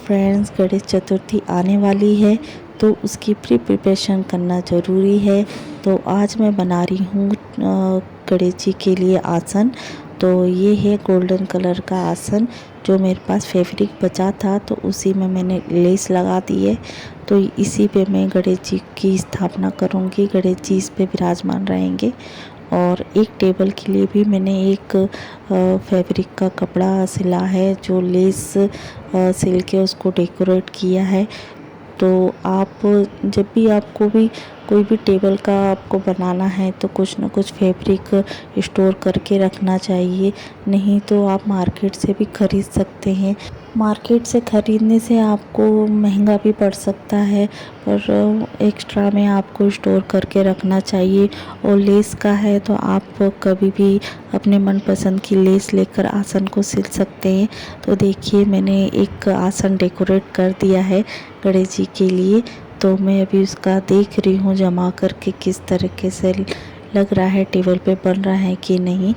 Friends, Ganesh Chaturthi आने वाली है तो उसकी प्रिपरेशन करना ज़रूरी है। तो आज मैं बना रही हूँ गणेश जी के लिए आसन। तो ये है गोल्डन कलर का आसन जो मेरे पास फैब्रिक बचा था, तो उसी में मैंने लेस लगा दी है। तो इसी पे मैं गणेश जी की स्थापना करूँगी। गणेश जी इस पे विराजमान रहेंगे। और एक टेबल के लिए भी मैंने एक फैब्रिक का कपड़ा सिला है, जो लेस सिल के उसको डेकोरेट किया है। तो आप जब भी आपको भी कोई भी टेबल का आपको बनाना है तो कुछ ना कुछ फैब्रिक स्टोर करके रखना चाहिए, नहीं तो आप मार्केट से भी ख़रीद सकते हैं। मार्केट से ख़रीदने से आपको महंगा भी पड़ सकता है, पर एक्स्ट्रा में आपको स्टोर करके रखना चाहिए। और लेस का है तो आप कभी भी अपने मनपसंद की लेस लेकर आसन को सिल सकते हैं। तो देखिए, मैंने एक आसन डेकोरेट कर दिया है गणेश जी के लिए। तो मैं अभी उसका देख रही हूँ जमा करके किस तरीके से लग रहा है, टेबल पे बन रहा है कि नहीं।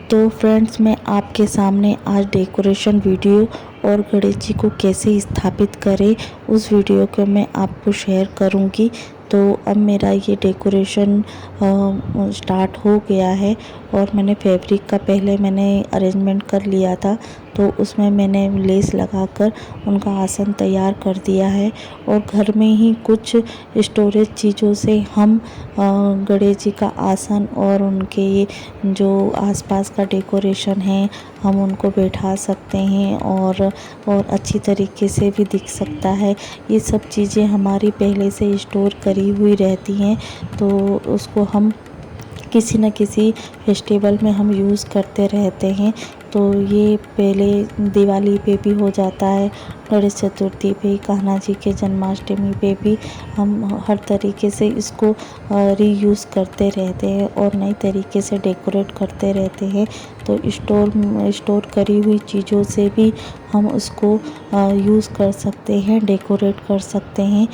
तो फ्रेंड्स, मैं आपके सामने आज डेकोरेशन वीडियो और गणेश जी को कैसे स्थापित करें उस वीडियो को मैं आपको शेयर करूंगी। तो अब मेरा ये डेकोरेशन स्टार्ट हो गया है और मैंने फैब्रिक का पहले मैंने अरेंजमेंट कर लिया था। तो उसमें मैंने लेस लगाकर उनका आसन तैयार कर दिया है। और घर में ही कुछ स्टोरेज चीज़ों से हम गणेश जी का आसन और उनके जो आसपास का डेकोरेशन है हम उनको बैठा सकते हैं और अच्छी तरीके से भी दिख सकता है। ये सब चीज़ें हमारी पहले से स्टोर करी हुई रहती हैं, तो उसको हम किसी न किसी फेस्टिवल में हम यूज़ करते रहते हैं। तो ये पहले दिवाली पे भी हो जाता है, गणेश चतुर्थी पे, कान्हा जी के जन्माष्टमी पे भी हम हर तरीके से इसको रीयूज़ करते रहते हैं और नई तरीके से डेकोरेट करते रहते हैं। तो स्टोर करी हुई चीज़ों से भी हम उसको यूज़ कर सकते हैं, डेकोरेट कर सकते हैं।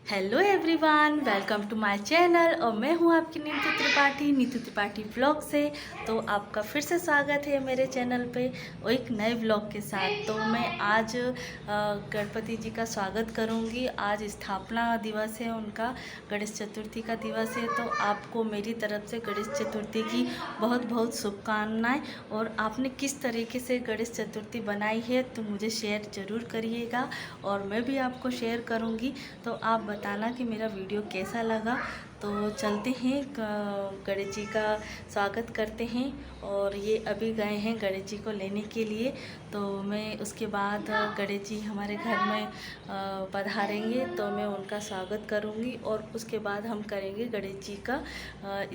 Hello everyone, welcome to my channel. और मैं हूं आपकी नीतू त्रिपाठी व्लॉग से। तो आपका फिर से स्वागत है मेरे चैनल पे और एक नए व्लॉग के साथ। तो मैं आज गणपति जी का स्वागत करूंगी। आज स्थापना दिवस है उनका, गणेश चतुर्थी का दिवस है। तो आपको मेरी तरफ से गणेश चतुर्थी की बहुत बहुत शुभकामनाएँ। और आपने किस तरीके से गणेश चतुर्थी बनाई है तो मुझे शेयर ज़रूर करिएगा और मैं भी आपको शेयर करूँगी। तो आप बताना कि मेरा वीडियो कैसा लगा। तो चलते हैं, गणेश जी का स्वागत करते हैं। और ये अभी गए हैं गणेश जी को लेने के लिए। तो मैं उसके बाद गणेश जी हमारे घर में पधारेंगे तो मैं उनका स्वागत करूँगी और उसके बाद हम करेंगे गणेश जी का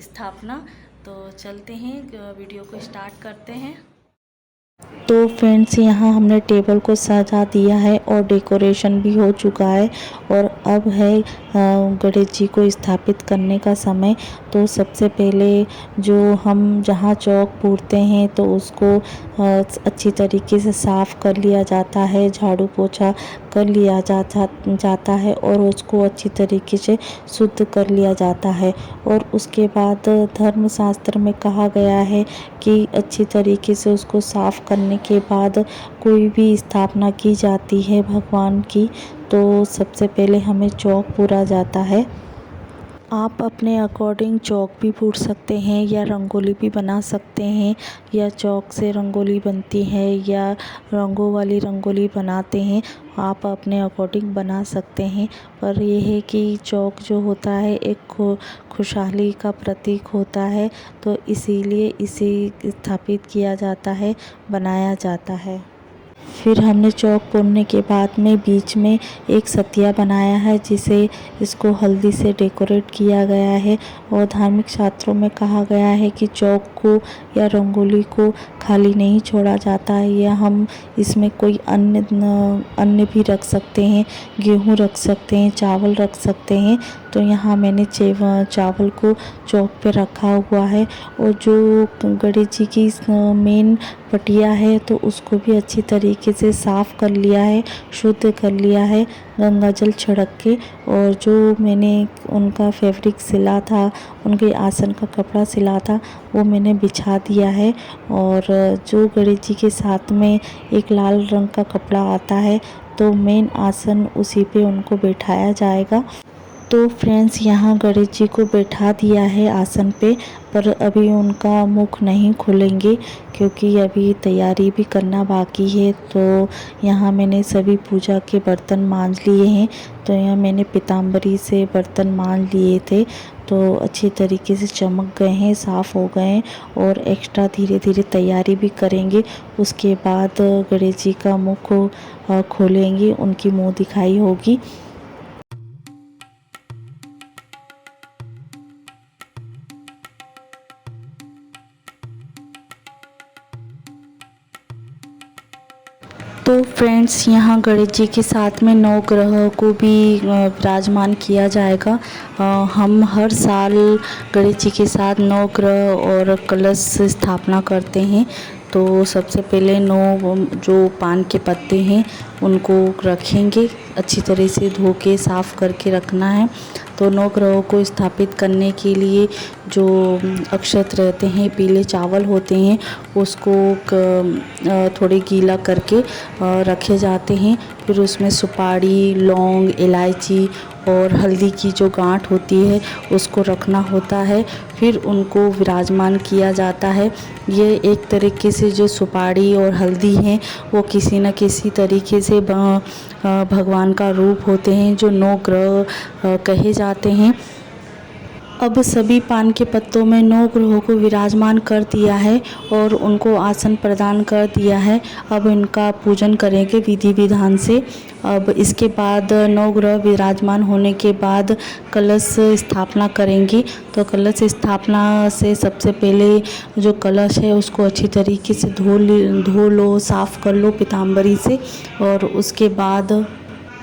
स्थापना। तो चलते हैं, वीडियो को स्टार्ट करते हैं। तो फ्रेंड्स, यहाँ हमने टेबल को सजा दिया है और डेकोरेशन भी हो चुका है और अब है गणेश जी को स्थापित करने का समय। तो सबसे पहले जो हम जहाँ चौक पूरते हैं तो उसको अच्छी तरीके से साफ़ कर लिया जाता है, झाड़ू पोछा कर लिया जाता है और उसको अच्छी तरीके से शुद्ध कर लिया जाता है। और उसके बाद धर्मशास्त्र में कहा गया है कि अच्छी तरीके से उसको साफ़ करने के बाद कोई भी स्थापना की जाती है भगवान की, तो सबसे पहले हमें चौक पूरा जाता है। आप अपने अकॉर्डिंग चौक भी पूर सकते हैं या रंगोली भी बना सकते हैं, या चौक से रंगोली बनती है या रंगों वाली रंगोली बनाते हैं, आप अपने अकॉर्डिंग बना सकते हैं। पर यह है कि चौक जो होता है एक खुशहाली का प्रतीक होता है, तो इसीलिए इसे स्थापित किया जाता है, बनाया जाता है। फिर हमने चौक पूरने के बाद में बीच में एक सतिया बनाया है, जिसे इसको हल्दी से डेकोरेट किया गया है। और धार्मिक शास्त्रों में कहा गया है कि चौक को या रंगोली को खाली नहीं छोड़ा जाता है, या हम इसमें कोई अन्न भी रख सकते हैं, गेहूँ रख सकते हैं, चावल रख सकते हैं। तो यहाँ मैंने चावल को चौक पे रखा हुआ है। और जो गणेश जी की मेन पटिया है तो उसको भी अच्छी तरीके तरीके से साफ़ कर लिया है, शुद्ध कर लिया है गंगा जल छिड़क के। और जो मैंने उनका फैब्रिक सिला था, उनके आसन का कपड़ा सिला था, वो मैंने बिछा दिया है। और जो गणेश जी के साथ में एक लाल रंग का कपड़ा आता है, तो मेन आसन उसी पे उनको बैठाया जाएगा। तो फ्रेंड्स, यहाँ गणेश जी को बैठा दिया है आसन पे, पर अभी उनका मुख नहीं खोलेंगे क्योंकि अभी तैयारी भी करना बाकी है। तो यहाँ मैंने सभी पूजा के बर्तन मांज लिए हैं। तो यहाँ मैंने पीताम्बरी से बर्तन मांज लिए थे, तो अच्छी तरीके से चमक गए हैं, साफ़ हो गए हैं। और एक्स्ट्रा धीरे धीरे तैयारी भी करेंगे। उसके बाद गणेश जी का मुख खोलेंगे, उनकी मुँह दिखाई होगी। तो फ्रेंड्स, यहाँ गणेश जी के साथ में 9 ग्रह को भी विराजमान किया जाएगा। हम हर साल गणेश जी के साथ 9 ग्रह और कलश स्थापना करते हैं। तो सबसे पहले 9 जो पान के पत्ते हैं उनको रखेंगे, अच्छी तरह से धो के साफ़ करके रखना है। तो 9 ग्रहों को स्थापित करने के लिए जो अक्षत रहते हैं, पीले चावल होते हैं, उसको थोड़े गीला करके रखे जाते हैं। फिर उसमें सुपारी, लौंग, इलायची और हल्दी की जो गांठ होती है उसको रखना होता है। फिर उनको विराजमान किया जाता है। ये एक तरीके से जो सुपारी और हल्दी हैं वो किसी न किसी तरीके से भगवान का रूप होते हैं, जो 9 ग्रह कहे जाते हैं। अब सभी पान के पत्तों में 9 ग्रहों को विराजमान कर दिया है और उनको आसन प्रदान कर दिया है। अब इनका पूजन करेंगे विधि विधान से। अब इसके बाद 9 ग्रह विराजमान होने के बाद कलश स्थापना करेंगी। तो कलश स्थापना से सबसे पहले जो कलश है उसको अच्छी तरीके से धो लो, साफ़ कर लो पीताम्बरी से। और उसके बाद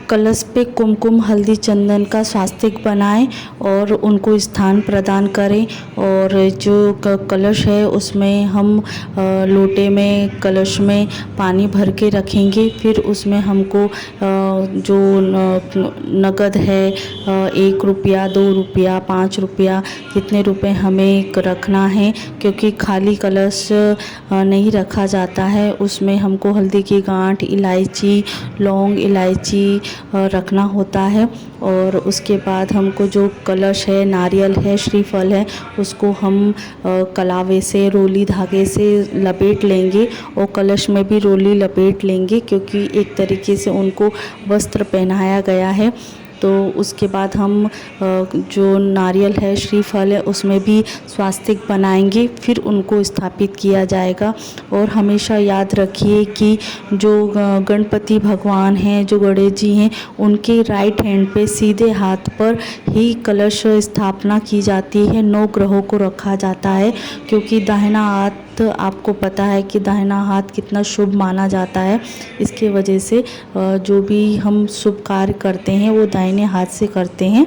कलश पे कुमकुम, हल्दी, चंदन का स्वास्तिक बनाएं और उनको स्थान प्रदान करें। और जो कलश है उसमें हम लोटे में, कलश में पानी भर के रखेंगे। फिर उसमें हमको जो नगद है, 1 रुपया, 2 रुपया, 5 रुपया, कितने रुपए हमें रखना है, क्योंकि खाली कलश नहीं रखा जाता है। उसमें हमको हल्दी की गांठ, इलायची, लौंग, इलायची रखना होता है। और उसके बाद हमको जो कलश है, नारियल है, श्रीफल है, उसको हम कलावे से, रोली धागे से लपेट लेंगे और कलश में भी रोली लपेट लेंगे, क्योंकि एक तरीके से उनको वस्त्र पहनाया गया है। तो उसके बाद हम जो नारियल है, श्रीफल है, उसमें भी स्वास्तिक बनाएंगे। फिर उनको स्थापित किया जाएगा। और हमेशा याद रखिए कि जो गणपति भगवान हैं, जो गणेश जी हैं, उनके राइट हैंड पे, सीधे हाथ पर ही कलश स्थापना की जाती है। 9 ग्रहों को रखा जाता है, क्योंकि दाहिना हाथ, आपको पता है कि दाहिना हाथ कितना शुभ माना जाता है। इसके वजह से जो भी हम शुभ कार्य करते हैं वो दाहिने हाथ से करते हैं।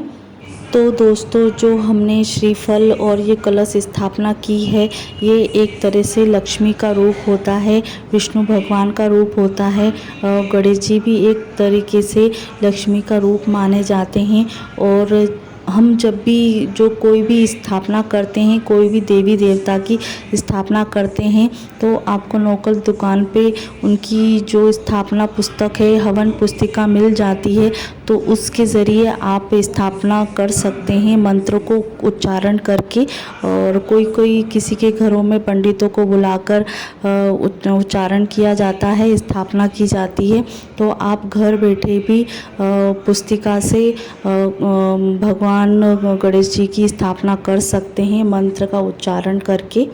तो दोस्तों, जो हमने श्रीफल और ये कलश स्थापना की है, ये एक तरह से लक्ष्मी का रूप होता है, विष्णु भगवान का रूप होता है। गणेश जी भी एक तरीके से लक्ष्मी का रूप माने जाते हैं। और हम जब भी जो कोई भी स्थापना करते हैं, कोई भी देवी देवता की स्थापना करते हैं, तो आपको लोकल दुकान पे उनकी जो स्थापना पुस्तक है, हवन पुस्तिका मिल जाती है। तो उसके ज़रिए आप स्थापना कर सकते हैं मंत्र को उच्चारण करके। और कोई किसी के घरों में पंडितों को बुलाकर उच्चारण किया जाता है, स्थापना की जाती है। तो आप घर बैठे भी पुस्तिका से भगवान गणेश जी की स्थापना कर सकते हैं मंत्र का उच्चारण करके।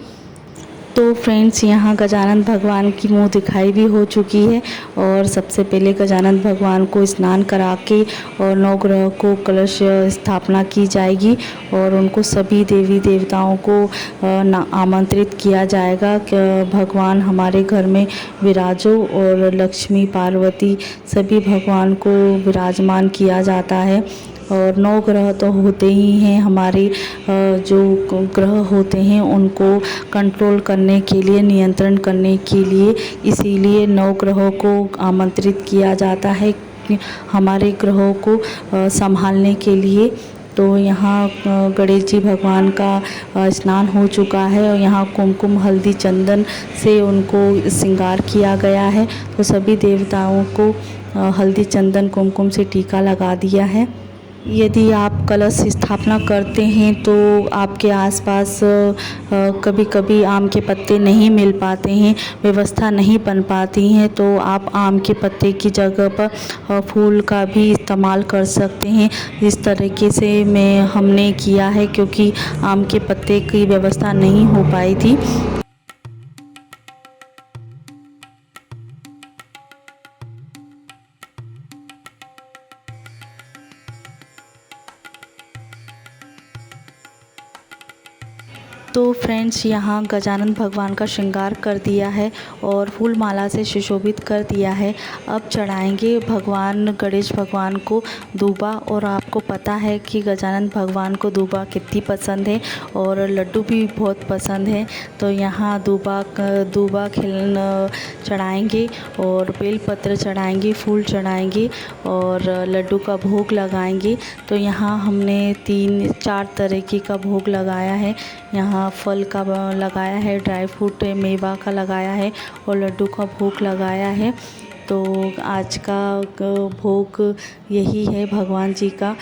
तो फ्रेंड्स, यहाँ गजानन भगवान की मुँह दिखाई भी हो चुकी है। और सबसे पहले गजानन भगवान को स्नान करा के और 9 ग्रह को कलश स्थापना की जाएगी। और उनको सभी देवी देवताओं को आमंत्रित किया जाएगा कि भगवान हमारे घर में विराजो। और लक्ष्मी, पार्वती, सभी भगवान को विराजमान किया जाता है। और 9 ग्रह तो होते ही हैं हमारे, जो ग्रह होते हैं उनको कंट्रोल करने के लिए, नियंत्रण करने के लिए, इसीलिए 9 ग्रहों को आमंत्रित किया जाता है कि हमारे ग्रहों को संभालने के लिए। तो यहाँ गणेश जी भगवान का स्नान हो चुका है और यहाँ कुमकुम हल्दी चंदन से उनको श्रृंगार किया गया है। तो सभी देवताओं को हल्दी चंदन कुमकुम से टीका लगा दिया है। यदि आप कलश स्थापना करते हैं तो आपके आसपास कभी कभी आम के पत्ते नहीं मिल पाते हैं, व्यवस्था नहीं बन पाती हैं, तो आप आम के पत्ते की जगह पर फूल का भी इस्तेमाल कर सकते हैं। इस तरीके से हमने किया है क्योंकि आम के पत्ते की व्यवस्था नहीं हो पाई थी। तो फ्रेंड्स, यहाँ गजानन भगवान का श्रृंगार कर दिया है और फूल माला से सुशोभित कर दिया है। अब चढ़ाएंगे भगवान गणेश भगवान को दूबा, और आपको पता है कि गजानन भगवान को दूबा कितनी पसंद है और लड्डू भी बहुत पसंद है। तो यहाँ दूबा चढ़ाएंगे और बेलपत्र चढ़ाएंगे, फूल चढ़ाएंगे और लड्डू का भोग लगाएंगे। तो यहाँ हमने 3-4 तरीके का भोग लगाया है। यहाँ फल का लगाया है, ड्राई फ्रूट मेवा का लगाया है और लड्डू का भोग लगाया है। तो आज का भोग यही है भगवान जी का।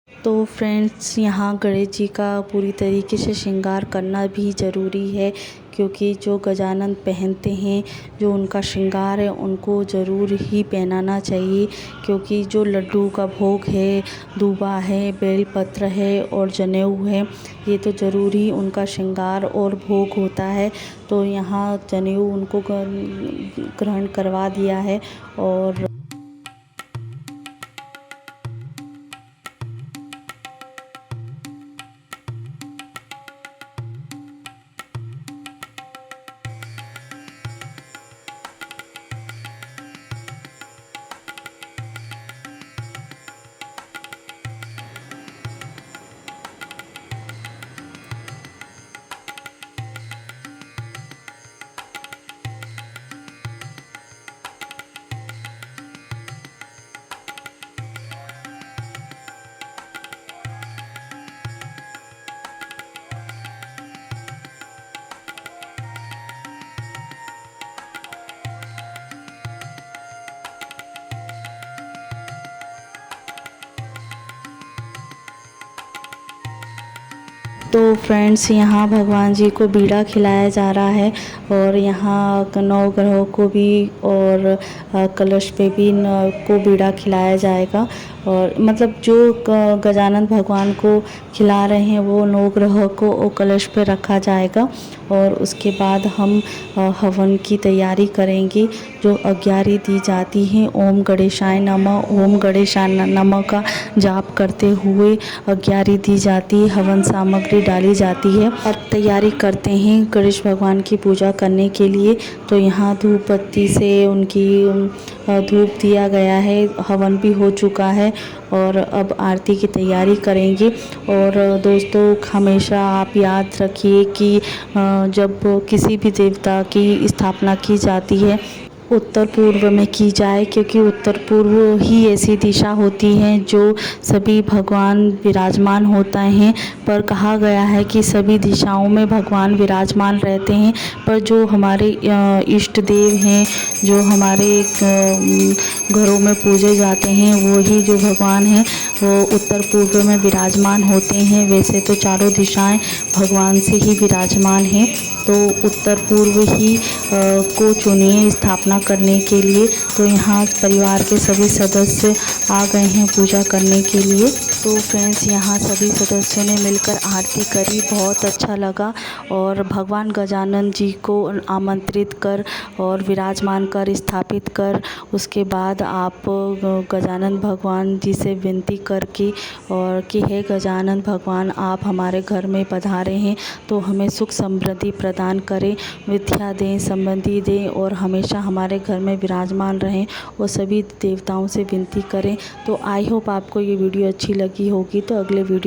तो फ्रेंड्स, यहाँ गणेश जी का पूरी तरीके से श्रृंगार करना भी ज़रूरी है, क्योंकि जो गजानन पहनते हैं, जो उनका श्रृंगार है, उनको ज़रूर ही पहनाना चाहिए। क्योंकि जो लड्डू का भोग है, दूबा है, बेलपत्र है और जनेऊ है, ये तो ज़रूर ही उनका श्रृंगार और भोग होता है। तो यहाँ जनेऊ उनको ग्रहण करवा दिया है। और तो फ्रेंड्स, यहाँ भगवान जी को बीड़ा खिलाया जा रहा है और यहाँ 9 ग्रहों को भी और कलश पे भी को बीड़ा खिलाया जाएगा। और मतलब जो गजानन भगवान को खिला रहे हैं वो 9 ग्रहों को कलश पे रखा जाएगा। और उसके बाद हम हवन की तैयारी करेंगे। जो अग्यारी दी जाती है, ओम गणेशाय नमः, ओम गणेशाय नमः का जाप करते हुए अग्यारी दी जाती है, हवन सामग्री डाली जाती है और तैयारी करते हैं गणेश भगवान की पूजा करने के लिए। तो यहाँ धूप बत्ती से उनकी धूप दिया गया है, हवन भी हो चुका है और अब आरती की तैयारी करेंगे। और दोस्तों, हमेशा आप याद रखिए कि जब किसी भी देवता की स्थापना की जाती है, उत्तर पूर्व में की जाए, क्योंकि उत्तर पूर्व ही ऐसी दिशा होती है जो सभी भगवान विराजमान होते हैं। पर कहा गया है कि सभी दिशाओं में भगवान विराजमान रहते हैं, पर जो हमारे इष्ट देव हैं, जो हमारे घरों में पूजे जाते हैं, वो ही जो भगवान हैं वो उत्तर पूर्व में विराजमान होते हैं। वैसे तो चारों दिशाएं भगवान से ही विराजमान हैं, तो उत्तर पूर्व ही को चुनिए स्थापना करने के लिए। तो यहाँ परिवार के सभी सदस्य आ गए हैं पूजा करने के लिए। तो फ्रेंड्स, यहाँ सभी सदस्यों ने मिलकर आरती करी, बहुत अच्छा लगा। और भगवान गजानन जी को आमंत्रित कर और विराजमान कर, स्थापित कर, उसके बाद आप गजानन भगवान जी से विनती करके और कि हे गजानन भगवान, आप हमारे घर में पधारे हैं तो हमें सुख समृद्धि प्रदान करें, विद्या दें, संबंधी दें और हमेशा हमारे हमारे घर में विराजमान रहें और सभी देवताओं से विनती करें। तो आई होप आपको ये वीडियो अच्छी लगी होगी। तो अगले वीडियो